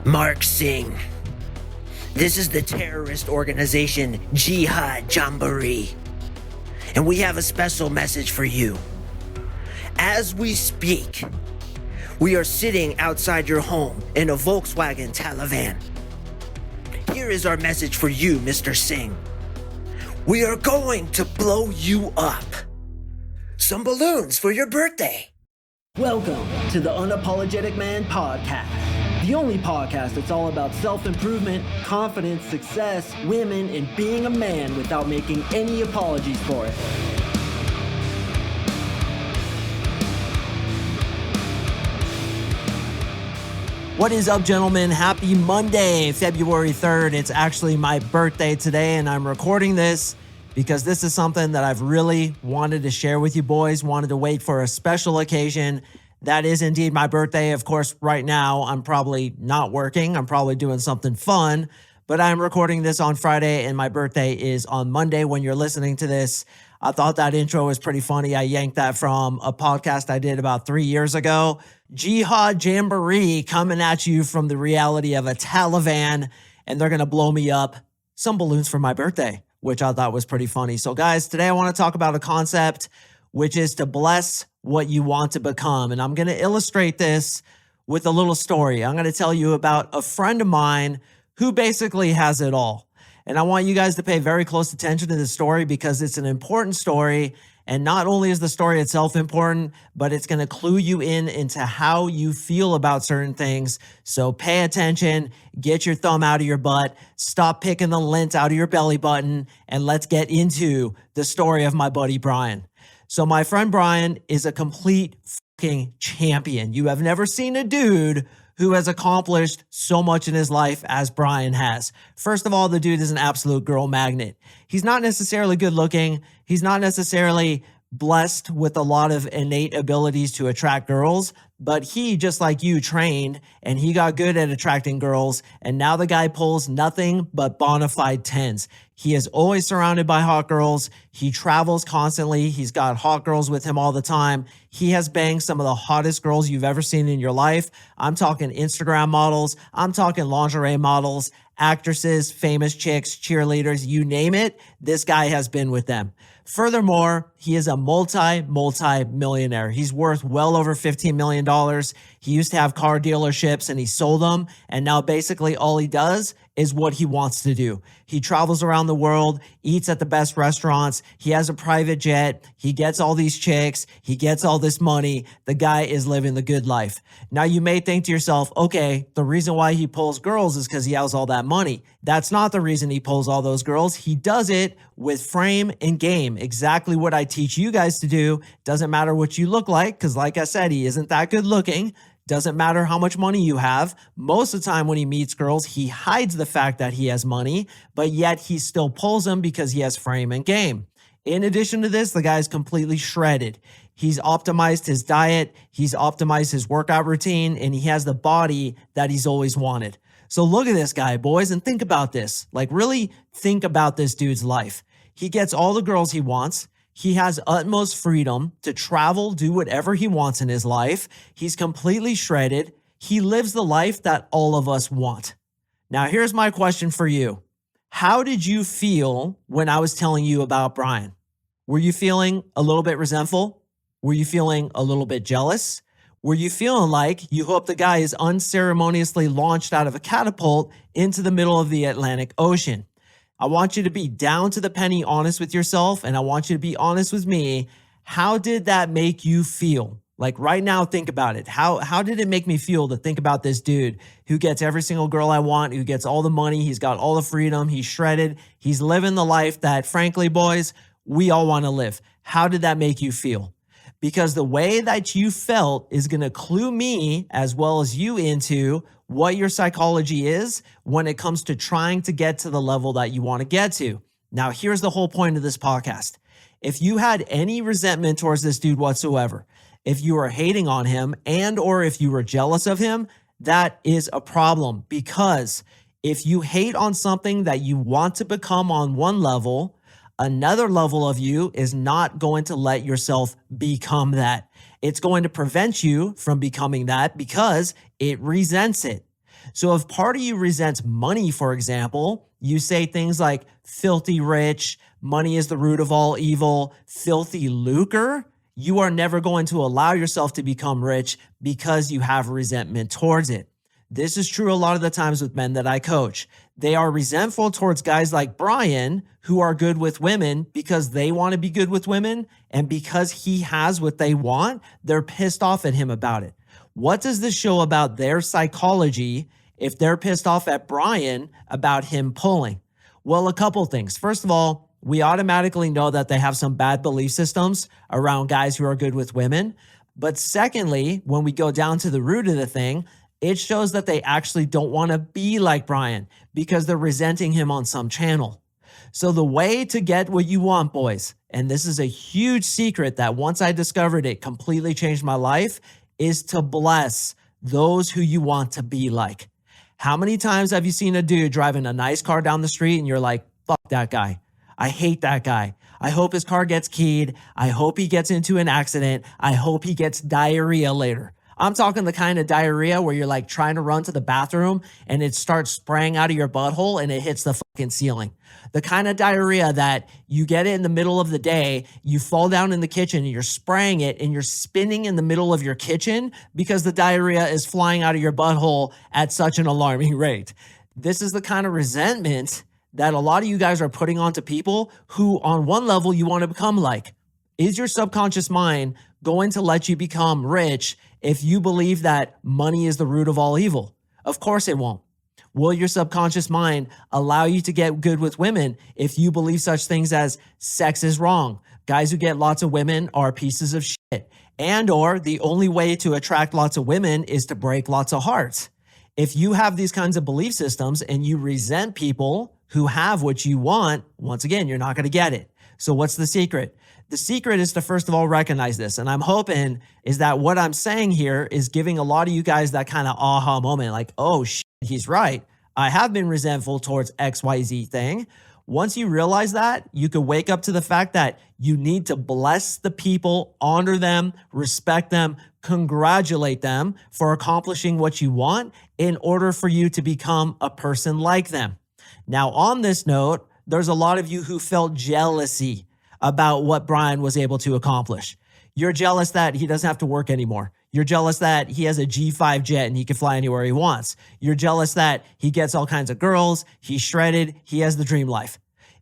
Mark Singh. This is the terrorist organization Jihad Jamboree. And we have a special message for you. As we speak, we are sitting outside your home in a Volkswagen Taliban. Here is our message for you, Mr. Singh. We are going to blow you up. Some balloons for your birthday. Welcome to the Unapologetic Man podcast. The only podcast that's all about self-improvement, confidence, success, women, and being a man without making any apologies for it. What is up, gentlemen? Happy Monday, February 3rd. It's actually my birthday today, and I'm recording this because this is something that I've really wanted to share with you boys, wanted to wait for a special occasion. That is indeed my birthday. Of course, right now, I'm probably not working. I'm probably doing something fun, but I'm recording this on Friday, and my birthday is on Monday when you're listening to this. I thought that intro was pretty funny. I yanked that from a podcast I did about 3 years ago. Jihad Jamboree coming at you from the reality of a Taliban, and they're going to blow me up. Some balloons for my birthday, which I thought was pretty funny. So guys, today I want to talk about a concept, which is to bless what you want to become. And I'm going to illustrate this with a little story. I'm going to tell you about a friend of mine who basically has it all. And I want you guys to pay very close attention to this story because it's an important story. And not only is the story itself important, but it's going to clue you into how you feel about certain things. So pay attention, get your thumb out of your butt, stop picking the lint out of your belly button, and let's get into the story of my buddy Brian. So my friend Brian is a complete fucking champion. You have never seen a dude who has accomplished so much in his life as Brian has. First of all, the dude is an absolute girl magnet. He's not necessarily good looking. He's not necessarily blessed with a lot of innate abilities to attract girls, but he, just like you, trained and he got good at attracting girls. And now the guy pulls nothing but bona fide tens. He is always surrounded by hot girls. He travels constantly. He's got hot girls with him all the time. He has banged some of the hottest girls you've ever seen in your life. I'm talking Instagram models. I'm talking lingerie models, actresses, famous chicks, cheerleaders, you name it. This guy has been with them. Furthermore, he is a multi-millionaire. He's worth well over $15 million. He used to have car dealerships and he sold them. And now basically all he does is what he wants to do. He travels around the world, eats at the best restaurants. He has a private jet. He gets all these chicks. He gets all this money. The guy is living the good life. Now you may think to yourself, okay, the reason why he pulls girls is because he has all that money. That's not the reason he pulls all those girls. He does it with frame and game. Exactly what I teach you guys to do. Doesn't matter what you look like, because like I said, he isn't that good looking. Doesn't matter how much money you have. Most of the time when he meets girls, he hides the fact that he has money, but yet he still pulls them because he has frame and game. In addition to this, the guy's completely shredded. He's optimized his diet, he's optimized his workout routine, and he has the body that he's always wanted. So look at this guy, boys, and think about this. Like, really think about this dude's life. He gets all the girls he wants. He has utmost freedom to travel, do whatever he wants in his life. He's completely shredded. He lives the life that all of us want. Now, here's my question for you. How did you feel when I was telling you about Brian? Were you feeling a little bit resentful? Were you feeling a little bit jealous? Were you feeling like you hope the guy is unceremoniously launched out of a catapult into the middle of the Atlantic Ocean? I want you to be down to the penny honest with yourself, and I want you to be honest with me. How did that make you feel? Like right now, think about it. How did it make me feel to think about this dude who gets every single girl I want, who gets all the money, he's got all the freedom, he's shredded, he's living the life that, frankly, boys, we all want to live. How did that make you feel? Because the way that you felt is going to clue me as well as you into what your psychology is when it comes to trying to get to the level that you want to get to. Now, here's the whole point of this podcast. If you had any resentment towards this dude whatsoever, if you were hating on him and or if you were jealous of him, that is a problem. Because if you hate on something that you want to become on one level, another level of you is not going to let yourself become that. It's going to prevent you from becoming that because it resents it. So if part of you resents money, for example, you say things like filthy rich, money is the root of all evil, filthy lucre, you are never going to allow yourself to become rich because you have resentment towards it. This is true a lot of the times with men that I coach. They are resentful towards guys like Brian who are good with women because they want to be good with women, and because he has what they want, they're pissed off at him about it. What does this show about their psychology if they're pissed off at Brian about him pulling? Well, a couple things. First of all, we automatically know that they have some bad belief systems around guys who are good with women. But secondly, when we go down to the root of the thing, it shows that they actually don't want to be like Brian because they're resenting him on some channel. So the way to get what you want, boys, and this is a huge secret that once I discovered it completely changed my life, is to bless those who you want to be like. How many times have you seen a dude driving a nice car down the street and you're like, fuck that guy. I hate that guy. I hope his car gets keyed. I hope he gets into an accident. I hope he gets diarrhea later. I'm talking the kind of diarrhea where you're like trying to run to the bathroom and it starts spraying out of your butthole and it hits the fucking ceiling. The kind of diarrhea that you get it in the middle of the day, you fall down in the kitchen and you're spraying it and you're spinning in the middle of your kitchen because the diarrhea is flying out of your butthole at such an alarming rate. This is the kind of resentment that a lot of you guys are putting onto people who on one level you want to become like. Is your subconscious mind going to let you become rich if you believe that money is the root of all evil? Of course it won't. Will your subconscious mind allow you to get good with women if you believe such things as sex is wrong? Guys who get lots of women are pieces of shit. And or the only way to attract lots of women is to break lots of hearts. If you have these kinds of belief systems and you resent people who have what you want, once again, you're not going to get it. So what's the secret? The secret is to first of all recognize this. And I'm hoping is that what I'm saying here is giving a lot of you guys that kind of aha moment, like, oh shit, he's right. I have been resentful towards XYZ thing. Once you realize that, you could wake up to the fact that you need to bless the people, honor them, respect them, congratulate them for accomplishing what you want in order for you to become a person like them. Now, on this note, there's a lot of you who felt jealousy about what Brian was able to accomplish. You're jealous that he doesn't have to work anymore. You're jealous that he has a G5 jet and he can fly anywhere he wants. You're jealous that he gets all kinds of girls, he's shredded, he has the dream life.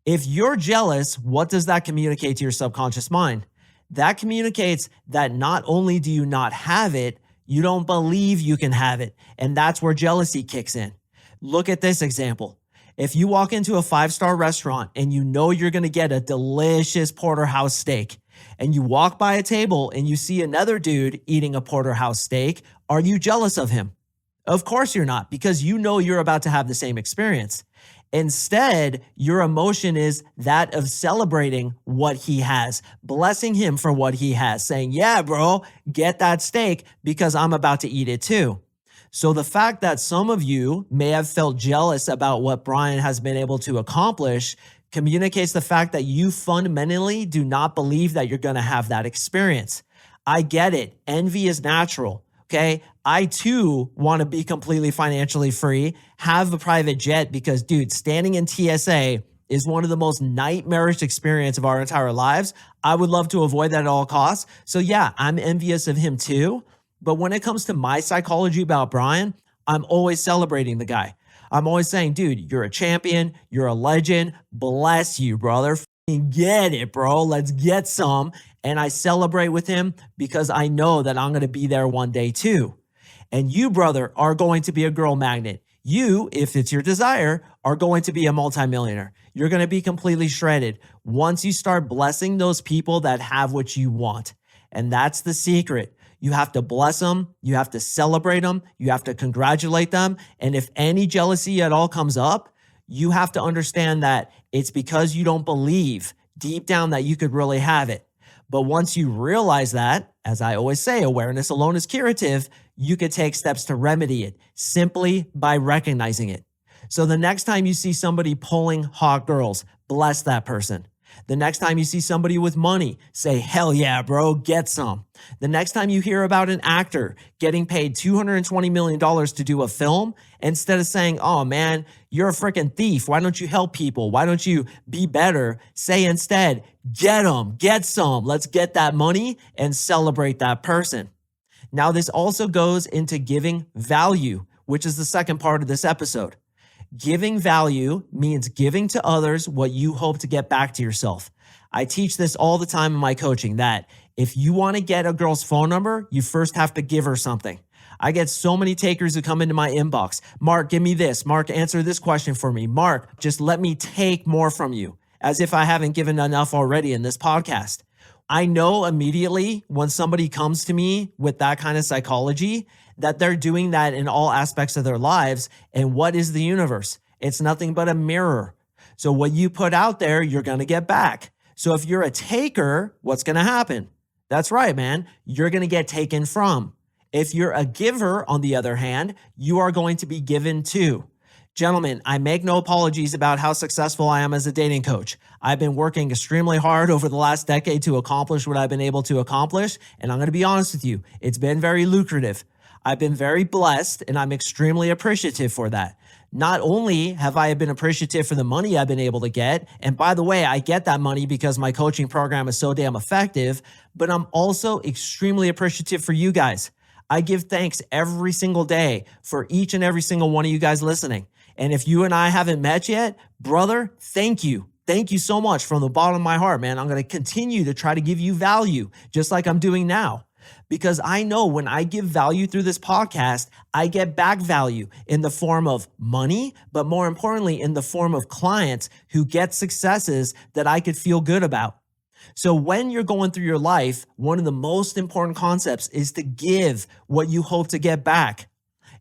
If you're jealous, what does that communicate to your subconscious mind? That communicates that not only do you not have it, you don't believe you can have it. And that's where jealousy kicks in. Look at this example. If you walk into a 5-star restaurant and you know you're going to get a delicious porterhouse steak, and you walk by a table and you see another dude eating a porterhouse steak, are you jealous of him? Of course you're not, because you know you're about to have the same experience. Instead, your emotion is that of celebrating what he has, blessing him for what he has, saying, yeah, bro, get that steak because I'm about to eat it too. So the fact that some of you may have felt jealous about what Brian has been able to accomplish communicates the fact that you fundamentally do not believe that you're going to have that experience. I get it. Envy is natural. Okay. I too want to be completely financially free, have a private jet because, dude, standing in TSA is one of the most nightmarish experiences of our entire lives. I would love to avoid that at all costs. So yeah, I'm envious of him too. But when it comes to my psychology about Brian, I'm always celebrating the guy. I'm always saying, dude, you're a champion. You're a legend. Bless you, brother. F***ing get it, bro. Let's get some. And I celebrate with him because I know that I'm going to be there one day too. And you, brother, are going to be a girl magnet. You, if it's your desire, are going to be a multimillionaire. You're going to be completely shredded once you start blessing those people that have what you want. And that's the secret. You have to bless them. You have to celebrate them. You have to congratulate them. And if any jealousy at all comes up, you have to understand that it's because you don't believe deep down that you could really have it. But once you realize that, as I always say, awareness alone is curative, you could take steps to remedy it simply by recognizing it. So the next time you see somebody pulling hot girls, bless that person. The next time you see somebody with money, say, hell yeah, bro, get some. The next time you hear about an actor getting paid $220 million to do a film, instead of saying, oh man, you're a freaking thief. Why don't you help people? Why don't you be better? Say instead, get them, get some. Let's get that money and celebrate that person. Now, this also goes into giving value, which is the second part of this episode. Giving value means giving to others what you hope to get back to yourself. I teach this all the time in my coaching, that if you want to get a girl's phone number, you first have to give her something. I get so many takers who come into my inbox. Mark, give me this. Mark, answer this question for me. Mark, just let me take more from you, as if I haven't given enough already in this podcast. I know immediately when somebody comes to me with that kind of psychology that they're doing that in all aspects of their lives. And what is the universe? It's nothing but a mirror. So what you put out there, you're going to get back. So if you're a taker, what's going to happen? That's right, man. You're going to get taken from. If you're a giver, on the other hand, you are going to be given to. Gentlemen, I make no apologies about how successful I am as a dating coach. I've been working extremely hard over the last decade to accomplish what I've been able to accomplish. And I'm going to be honest with you, it's been very lucrative. I've been very blessed, and I'm extremely appreciative for that. Not only have I been appreciative for the money I've been able to get, and by the way, I get that money because my coaching program is so damn effective, but I'm also extremely appreciative for you guys. I give thanks every single day for each and every single one of you guys listening. And if you and I haven't met yet, brother, thank you. Thank you so much from the bottom of my heart, man. I'm going to continue to try to give you value, just like I'm doing now. Because I know when I give value through this podcast, I get back value in the form of money, but more importantly, in the form of clients who get successes that I could feel good about. So when you're going through your life, one of the most important concepts is to give what you hope to get back.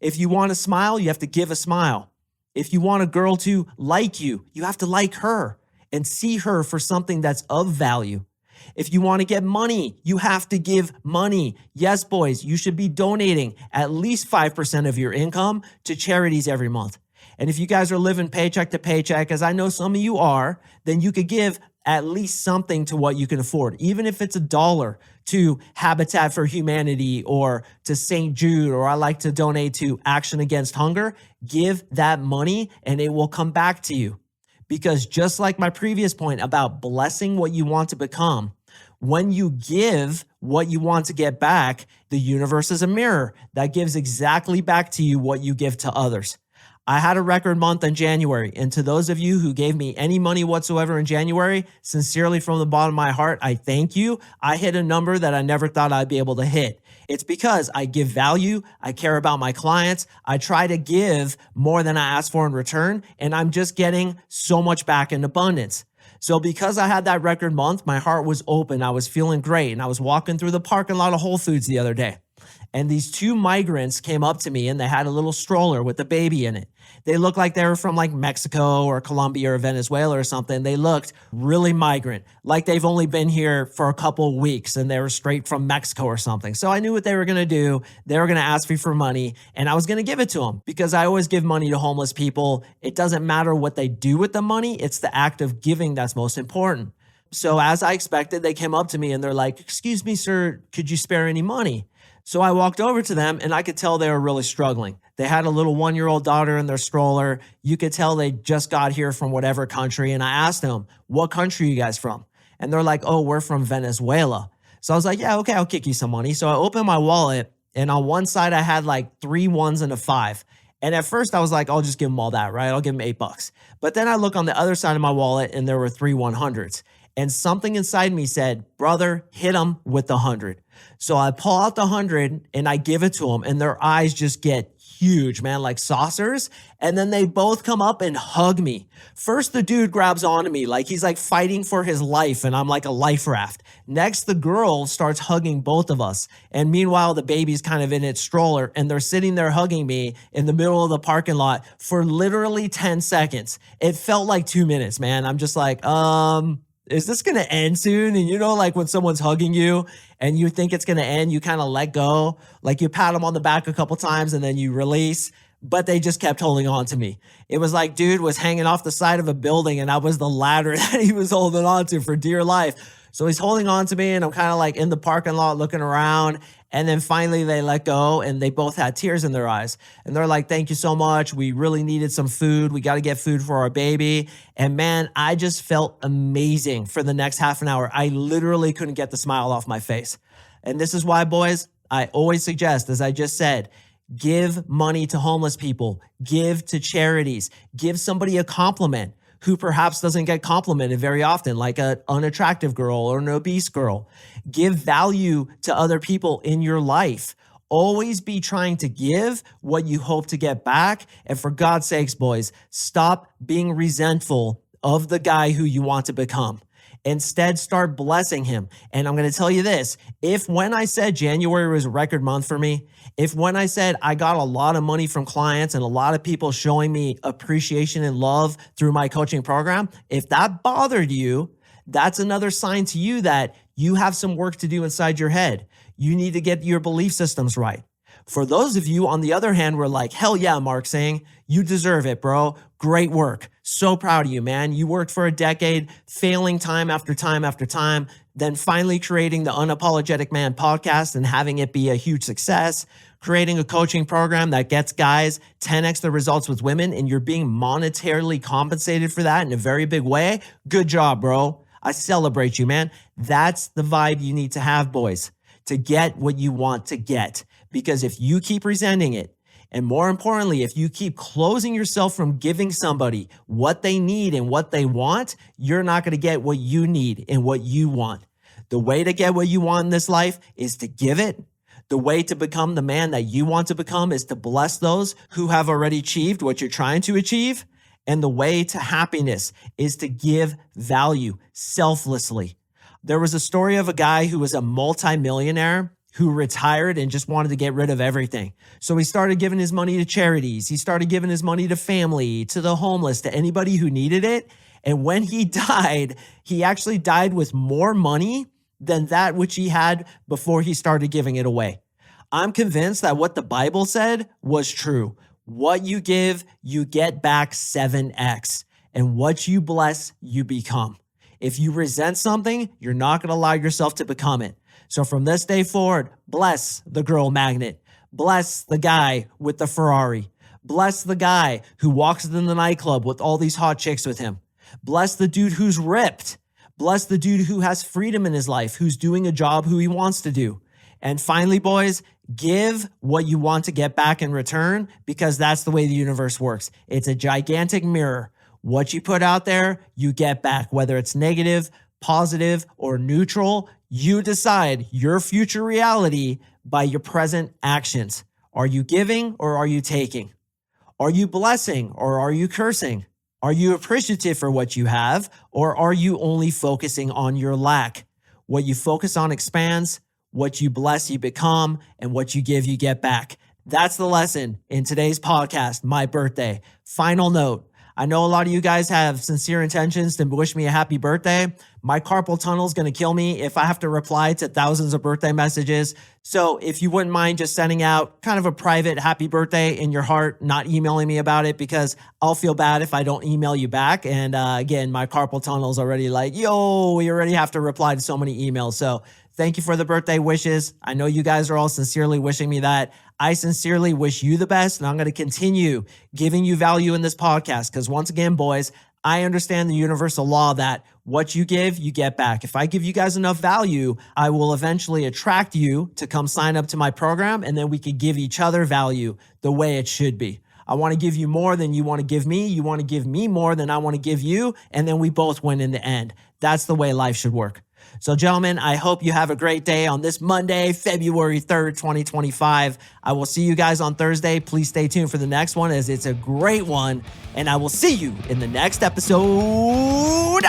If you want a smile, you have to give a smile. If you want a girl to like you, you have to like her and see her for something that's of value. If you want to get money, you have to give money. Yes, boys, you should be donating at least 5% of your income to charities every month. And if you guys are living paycheck to paycheck, as I know some of you are, then you could give at least something to what you can afford, even if it's $1 to Habitat for Humanity or to St. Jude, or I like to donate to Action Against Hunger. Give that money and it will come back to you. Because just like my previous point about blessing what you want to become, when you give what you want to get back, the universe is a mirror that gives exactly back to you what you give to others. I had a record month in January, and to those of you who gave me any money whatsoever in January, sincerely from the bottom of my heart, I thank you. I hit a number that I never thought I'd be able to hit. It's because I give value, I care about my clients, I try to give more than I ask for in return, and I'm just getting so much back in abundance. So because I had that record month, my heart was open, I was feeling great, and I was walking through the parking lot of Whole Foods the other day. And these two migrants came up to me and they had a little stroller with a baby in it. They looked like they were from like Mexico or Colombia or Venezuela or something. They looked really migrant, like they've only been here for a couple of weeks and they were straight from Mexico or something. So I knew what they were going to do. They were going to ask me for money and I was going to give it to them because I always give money to homeless people. It doesn't matter what they do with the money. It's the act of giving that's most important. So as I expected, they came up to me and they're like, "Excuse me, sir, could you spare any money?" So I walked over to them and I could tell they were really struggling. They had a little 1-year-old daughter in their stroller. You could tell they just got here from whatever country. And I asked them, "What country are you guys from?" And they're like, "Oh, we're from Venezuela." So I was like, "Yeah, okay, I'll kick you some money." So I opened my wallet and on one side I had like 3 ones and a 5. And at first I was like, I'll just give them all that, right? I'll give them $8. But then I look on the other side of my wallet and there were 3 100s. And something inside me said, "Brother, hit them with the 100. So I pull out the 100 and I give it to them and their eyes just get huge, man, like saucers. And then they both come up and hug me. First, the dude grabs onto me like he's like fighting for his life and I'm like a life raft. Next, the girl starts hugging both of us. And meanwhile, the baby's kind of in its stroller and they're sitting there hugging me in the middle of the parking lot for literally 10 seconds. It felt like 2 minutes, man. I'm just like, is this going to end soon? And you know, like when someone's hugging you and you think it's going to end, you kind of let go, like you pat them on the back a couple times and then you release. but they just kept holding on to me. It was like dude was hanging off the side of a building and I was the ladder that he was holding on to for dear life. So he's holding on to me and I'm kind of like in the parking lot looking around. And then finally they let go and they both had tears in their eyes. And they're like, thank you so much. We really needed some food. We got to get food for our baby. And man, I just felt amazing for the next half an hour. I literally couldn't get the smile off my face. And this is why, boys, I always suggest, as I just said, give money to homeless people, give to charities, give somebody a compliment who perhaps doesn't get complimented very often, like an unattractive girl or an obese girl. Give value to other people in your life. Always be trying to give what you hope to get back. And for God's sakes, boys, stop being resentful of the guy who you want to become. Instead, start blessing him. And I'm going to tell you this, if when I said January was a record month for me, if when I said I got a lot of money from clients and a lot of people showing me appreciation and love through my coaching program, if that bothered you, that's another sign to you that you have some work to do inside your head. You need to get your belief systems right. For those of you, on the other hand, were like, hell yeah, Mark, saying, you deserve it, bro. Great work. So proud of you, man. You worked for a decade, failing time after time after time, then finally creating the Unapologetic Man podcast and having it be a huge success, creating a coaching program that gets guys 10x the results with women, and you're being monetarily compensated for that in a very big way. Good job, bro. I celebrate you, man. That's the vibe you need to have, boys, to get what you want to get. Because if you keep resenting it, and more importantly, if you keep closing yourself from giving somebody what they need and what they want, you're not going to get what you need and what you want. The way to get what you want in this life is to give it. The way to become the man that you want to become is to bless those who have already achieved what you're trying to achieve. And the way to happiness is to give value selflessly. There was a story of a guy who was a multimillionaire who retired and just wanted to get rid of everything. So he started giving his money to charities. He started giving his money to family, to the homeless, to anybody who needed it. And when he died, he actually died with more money than that which he had before he started giving it away. I'm convinced that what the Bible said was true. What you give, you get back 7x. And what you bless, you become. If you resent something, you're not going to allow yourself to become it. So from this day forward, bless the girl magnet. Bless the guy with the Ferrari. Bless the guy who walks in the nightclub with all these hot chicks with him. Bless the dude who's ripped. Bless the dude who has freedom in his life, who's doing a job who he wants to do. And finally, boys, give what you want to get back in return, because that's the way the universe works. It's a gigantic mirror. What you put out there, you get back, whether it's negative, positive, or neutral. You decide your future reality by your present actions. Are you giving or are you taking? Are you blessing or are you cursing? Are you appreciative for what you have, or are you only focusing on your lack? What you focus on expands, what you bless, you become, and what you give, you get back. That's the lesson in today's podcast, my birthday. Final note. I know a lot of you guys have sincere intentions to wish me a happy birthday. My carpal tunnel is going to kill me if I have to reply to thousands of birthday messages. So if you wouldn't mind just sending out kind of a private happy birthday in your heart, not emailing me about it, because I'll feel bad if I don't email you back. And again, my carpal tunnel is already like, yo, we already have to reply to so many emails. So thank you for the birthday wishes. I know you guys are all sincerely wishing me that. I sincerely wish you the best, and I'm going to continue giving you value in this podcast because once again, boys, I understand the universal law that what you give, you get back. If I give you guys enough value, I will eventually attract you to come sign up to my program, and then we could give each other value the way it should be. I want to give you more than you want to give me. You want to give me more than I want to give you, and then we both win in the end. That's the way life should work. So gentlemen, I hope you have a great day on this Monday, February 3rd, 2025. I will see you guys on Thursday. Please stay tuned for the next one as it's a great one. And I will see you in the next episode.